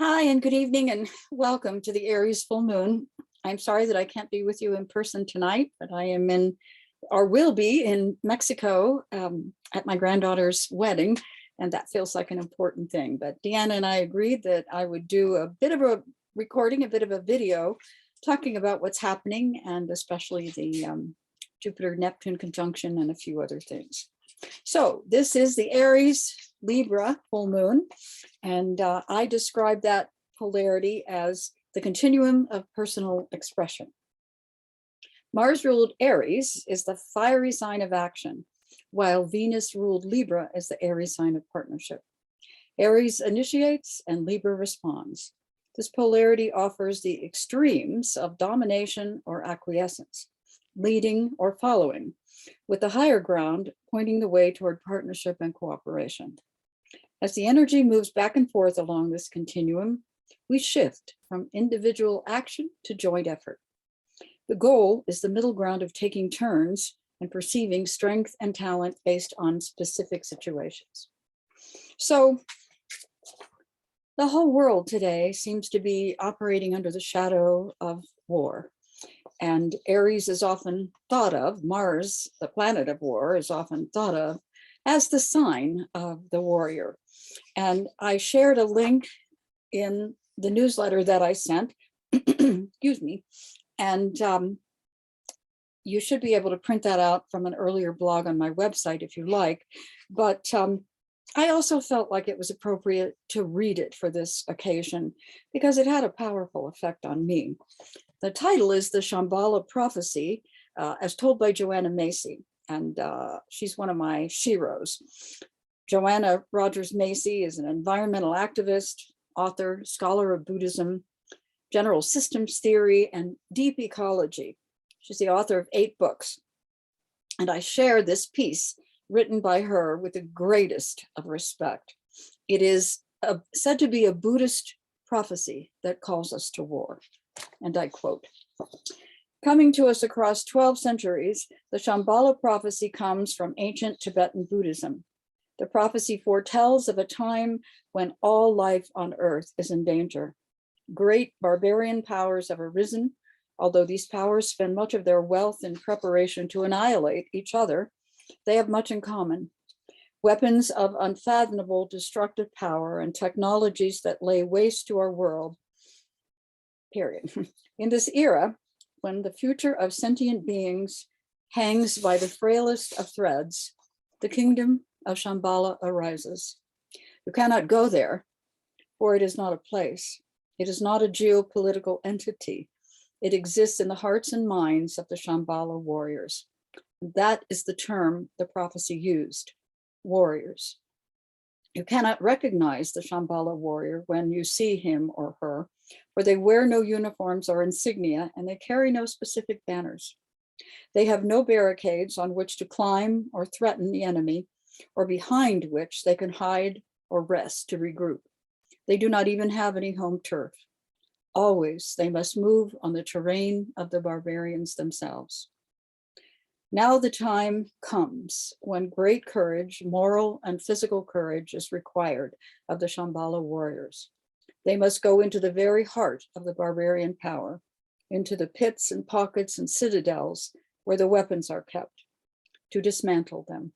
Hi, and good evening, and welcome to the Aries full moon. I'm sorry that I can't be with you in person tonight, but I am in, or will be in Mexico at my granddaughter's wedding, and that feels like an important thing. But Deanna and I agreed that I would do a bit of a recording, a bit of a video, talking about what's happening, and especially the Jupiter-Neptune conjunction and a few other things. So this is the Aries Libra full moon, and I describe that polarity as the continuum of personal expression. Mars-ruled Aries is the fiery sign of action, while Venus-ruled Libra is the Aries sign of partnership. Aries initiates and Libra responds. This polarity offers the extremes of domination or acquiescence, leading or following, with the higher ground pointing the way toward partnership and cooperation. As the energy moves back and forth along this continuum, we shift from individual action to joint effort. The goal is the middle ground of taking turns and perceiving strength and talent based on specific situations. So the whole world today seems to be operating under the shadow of war. And Aries is often thought of, Mars, the planet of war, is often thought of as the sign of the warrior. And I shared a link in the newsletter that I sent, excuse me, and you should be able to print that out from an earlier blog on my website if you like. But I also felt like it was appropriate to read it for this occasion because it had a powerful effect on me. The title is The Shambhala Prophecy, as told by Joanna Macy, and she's one of my sheroes. Joanna Rogers Macy is an environmental activist, author, scholar of Buddhism, general systems theory, and deep ecology. She's the author of 8 books. And I share this piece written by her with the greatest of respect. It is said to be a Buddhist prophecy that calls us to war. And I quote, "Coming to us across 12 centuries, the Shambhala prophecy comes from ancient Tibetan Buddhism. The prophecy foretells of a time when all life on earth is in danger. Great barbarian powers have arisen, although these powers spend much of their wealth in preparation to annihilate each other. They have much in common. Weapons of unfathomable destructive power and technologies that lay waste to our world, period. In this era, when the future of sentient beings hangs by the frailest of threads, the kingdom of Shambhala arises. You cannot go there, for it is not a place. It is not a geopolitical entity. It exists in the hearts and minds of the Shambhala warriors. That is the term the prophecy used, warriors. You cannot recognize the Shambhala warrior when you see him or her, for they wear no uniforms or insignia, and they carry no specific banners. They have no barricades on which to climb or threaten the enemy, or behind which they can hide or rest to regroup. They do not even have any home turf. Always they must move on the terrain of the barbarians themselves. Now the time comes when great courage, moral and physical courage, is required of the Shambhala warriors. They must go into the very heart of the barbarian power, into the pits and pockets and citadels where the weapons are kept, to dismantle them.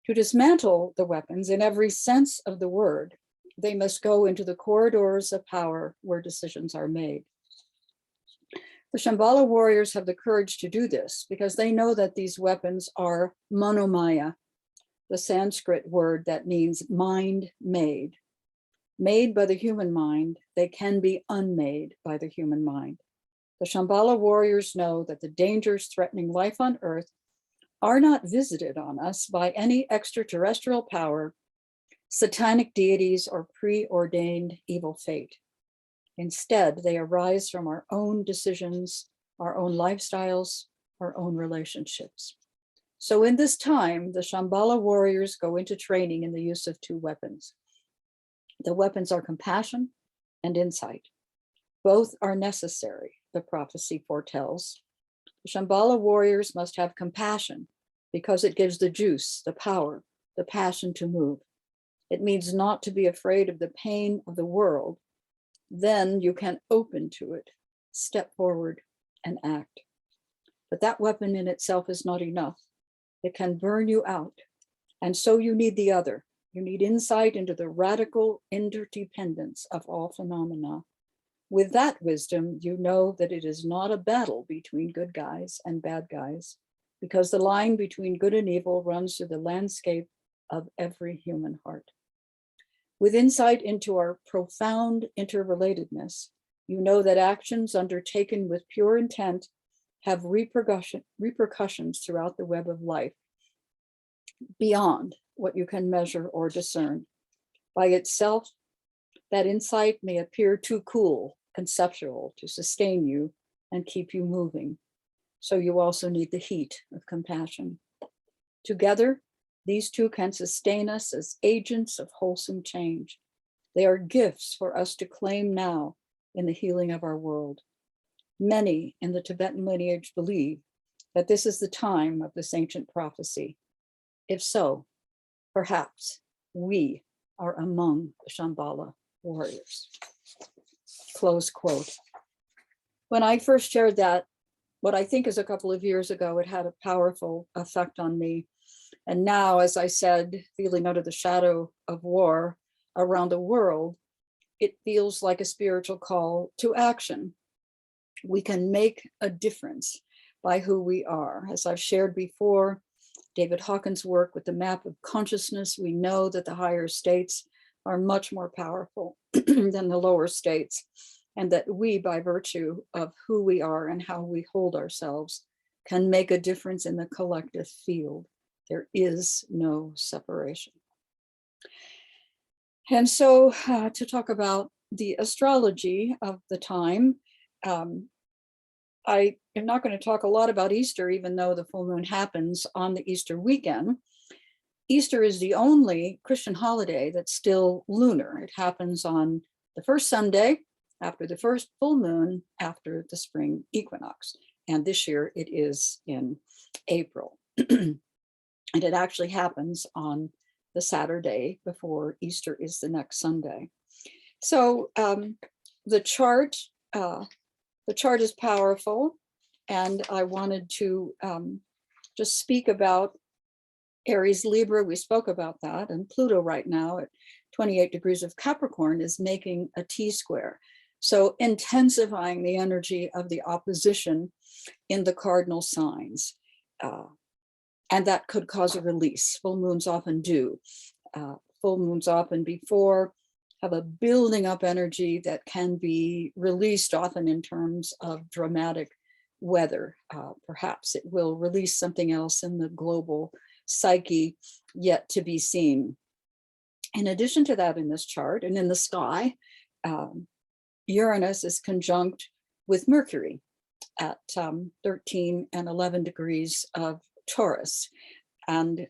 To dismantle the weapons in every sense of the word, they must go into the corridors of power where decisions are made. The Shambhala warriors have the courage to do this because they know that these weapons are monomaya, the Sanskrit word that means mind made. Made by the human mind, they can be unmade by the human mind. The Shambhala warriors know that the dangers threatening life on earth are not visited on us by any extraterrestrial power, satanic deities, or preordained evil fate. Instead, they arise from our own decisions, our own lifestyles, our own relationships. So in this time, the Shambhala warriors go into training in the use of 2 weapons. The weapons are compassion and insight. Both are necessary, the prophecy foretells. The Shambhala warriors must have compassion because it gives the juice, the power, the passion to move. It means not to be afraid of the pain of the world, Then you can open to it, step forward and act. But that weapon in itself is not enough. It can burn you out. And so you need the other. You need insight into the radical interdependence of all phenomena. With that wisdom, you know that it is not a battle between good guys and bad guys, because the line between good and evil runs through the landscape of every human heart. With insight into our profound interrelatedness, you know that actions undertaken with pure intent have repercussions throughout the web of life, beyond what you can measure or discern. By itself, that insight may appear too cool, conceptual to sustain you and keep you moving. So you also need the heat of compassion. Together, these two can sustain us as agents of wholesome change. They are gifts for us to claim now in the healing of our world. Many in the Tibetan lineage believe that this is the time of this ancient prophecy. If so, perhaps we are among the Shambhala warriors. Close quote. When I first shared that, what I think is a couple of years ago, it had a powerful effect on me. And now, as I said, feeling under the shadow of war around the world, it feels like a spiritual call to action. We can make a difference by who we are. As I've shared before, David Hawkins' work with the map of consciousness, we know that the higher states are much more powerful than the lower states, and that we, by virtue of who we are and how we hold ourselves, can make a difference in the collective field. There is no separation. And so to talk about the astrology of the time, I am not going to talk a lot about Easter, even though the full moon happens on the Easter weekend. Easter is the only Christian holiday that's still lunar. It happens on the first Sunday after the first full moon after the spring equinox. And this year it is in April. And it actually happens on the Saturday before Easter is the next Sunday. So the chart is powerful, and I wanted to just speak about Aries Libra. We spoke about that, and Pluto right now at 28 degrees of Capricorn is making a T-square. So intensifying the energy of the opposition in the cardinal signs. And that could cause a release. Full moons often do. Full moons often before have a building up energy that can be released often in terms of dramatic weather. Perhaps it will release something else in the global psyche yet to be seen. In addition to that, in this chart and in the sky, Uranus is conjunct with Mercury at 13 and 11 degrees of Taurus. And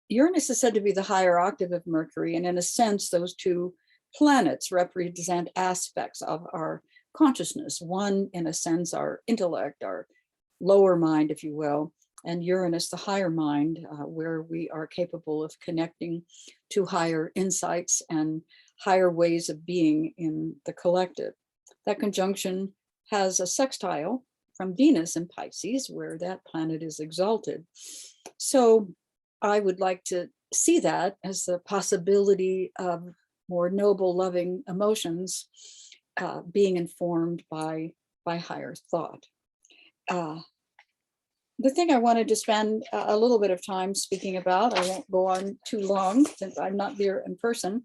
Uranus is said to be the higher octave of Mercury. And in a sense, those two planets represent aspects of our consciousness. One, in a sense, our intellect, our lower mind, if you will, and Uranus, the higher mind, where we are capable of connecting to higher insights and higher ways of being in the collective. That conjunction has a sextile from Venus in Pisces, where that planet is exalted. So I would like to see that as the possibility of more noble, loving emotions being informed by higher thought. The thing I wanted to spend a little bit of time speaking about, I won't go on too long since I'm not there in person.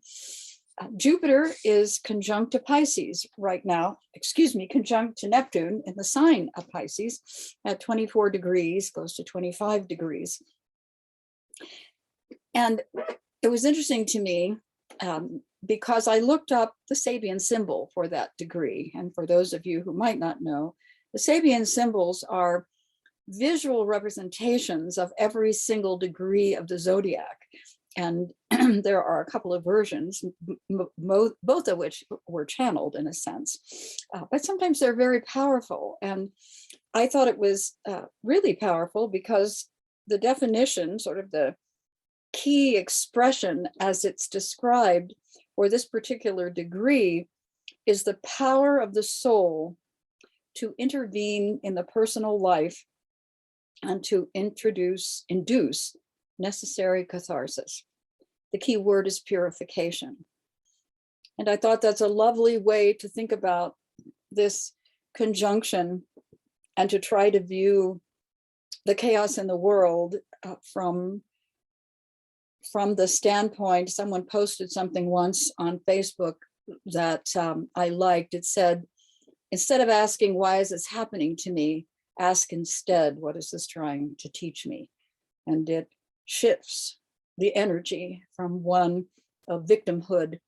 Jupiter is conjunct to Pisces right now, conjunct to Neptune in the sign of Pisces at 24 degrees, close to 25 degrees. And it was interesting to me because I looked up the Sabian symbol for that degree. And for those of you who might not know, the Sabian symbols are visual representations of every single degree of the zodiac. And there are a couple of versions, both of which were channeled in a sense, but sometimes they're very powerful. And I thought it was really powerful because the definition, sort of the key expression as it's described for this particular degree, is the power of the soul to intervene in the personal life and to induce necessary catharsis. The key word is purification. And I thought that's a lovely way to think about this conjunction and to try to view the chaos in the world from the standpoint. Someone posted something once on Facebook that I liked. It said, instead of asking, why is this happening to me? Ask instead, what is this trying to teach me? And it shifts the energy from one of victimhood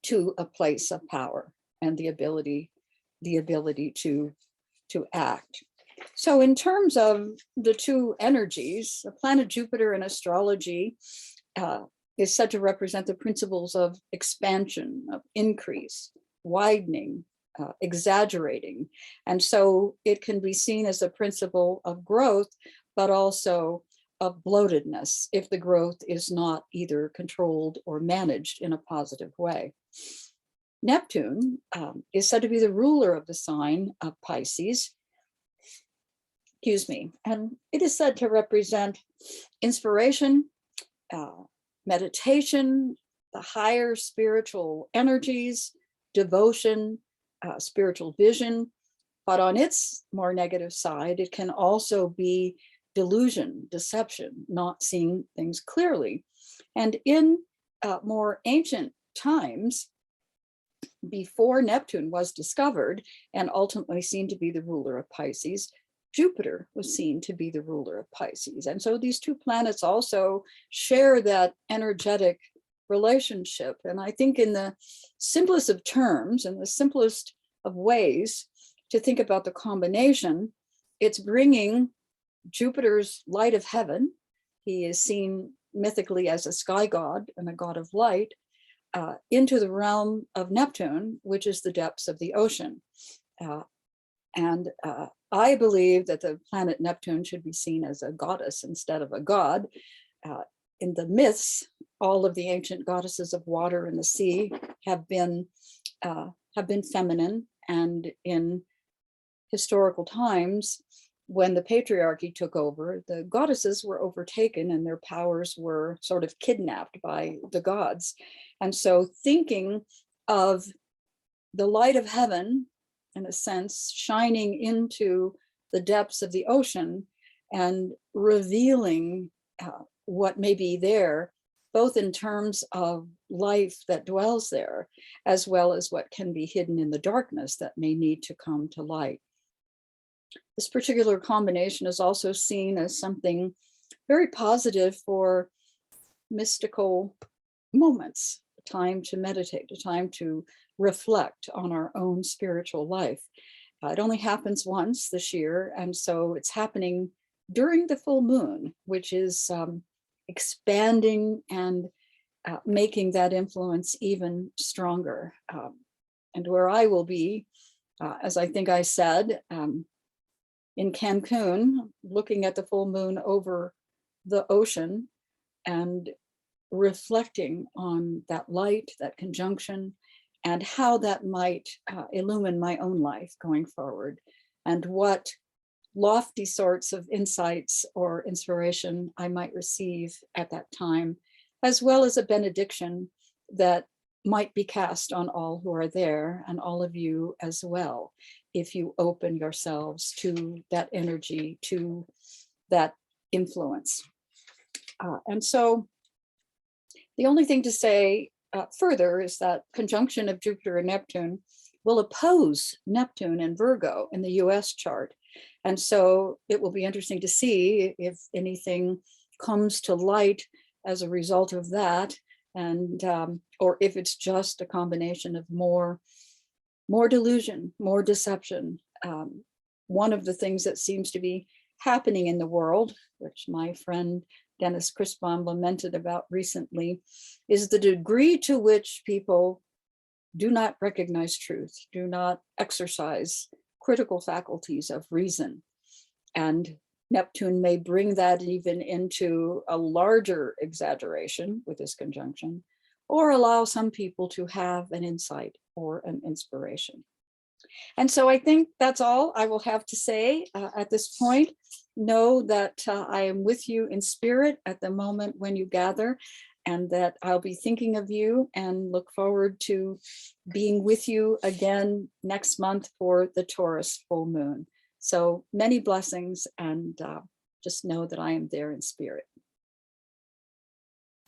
to a place of power and the ability to act. So in terms of the two energies, the planet Jupiter in astrology is said to represent the principles of expansion, of increase, widening, exaggerating. And so it can be seen as a principle of growth, but also of bloatedness if the growth is not either controlled or managed in a positive way. Neptune is said to be the ruler of the sign of Pisces, and it is said to represent inspiration, meditation, the higher spiritual energies, devotion, spiritual vision. But on its more negative side, it can also be delusion, deception, not seeing things clearly. And in more ancient times, before Neptune was discovered and ultimately seen to be the ruler of Pisces, Jupiter was seen to be the ruler of Pisces. And so these two planets also share that energetic relationship. And I think in the simplest of terms, in the simplest of ways to think about the combination, it's bringing Jupiter's light of heaven. He is seen mythically as a sky god and a god of light, into the realm of Neptune, which is the depths of the ocean. And I believe that the planet Neptune should be seen as a goddess instead of a god. In the myths, all of the ancient goddesses of water and the sea have been feminine, and in historical times, when the patriarchy took over, the goddesses were overtaken and their powers were sort of kidnapped by the gods. And so thinking of the light of heaven, in a sense, shining into the depths of the ocean and revealing what may be there, both in terms of life that dwells there, as well as what can be hidden in the darkness that may need to come to light. This particular combination is also seen as something very positive for mystical moments, a time to meditate, a time to reflect on our own spiritual life. It only happens once this year, and so it's happening during the full moon, which is expanding and making that influence even stronger. And where I will be, as I think I said, in Cancun, looking at the full moon over the ocean and reflecting on that light, that conjunction, and how that might illumine my own life going forward, and what lofty sorts of insights or inspiration I might receive at that time, as well as a benediction that might be cast on all who are there and all of you as well, if you open yourselves to that energy, to that influence. And so the only thing to say further is that conjunction of Jupiter and Neptune will oppose Neptune and Virgo in the US chart. And so it will be interesting to see if anything comes to light as a result of that, and or if it's just a combination of more delusion, more deception. One of the things that seems to be happening in the world, which my friend Dennis Crispon lamented about recently, is the degree to which people do not recognize truth, do not exercise critical faculties of reason. And Neptune may bring that even into a larger exaggeration with this conjunction, or allow some people to have an insight or an inspiration. And so I think that's all I will have to say at this point. Know that I am with you in spirit at the moment when you gather, and that I'll be thinking of you and look forward to being with you again next month for the Taurus full moon. So many blessings, and just know that I am there in spirit.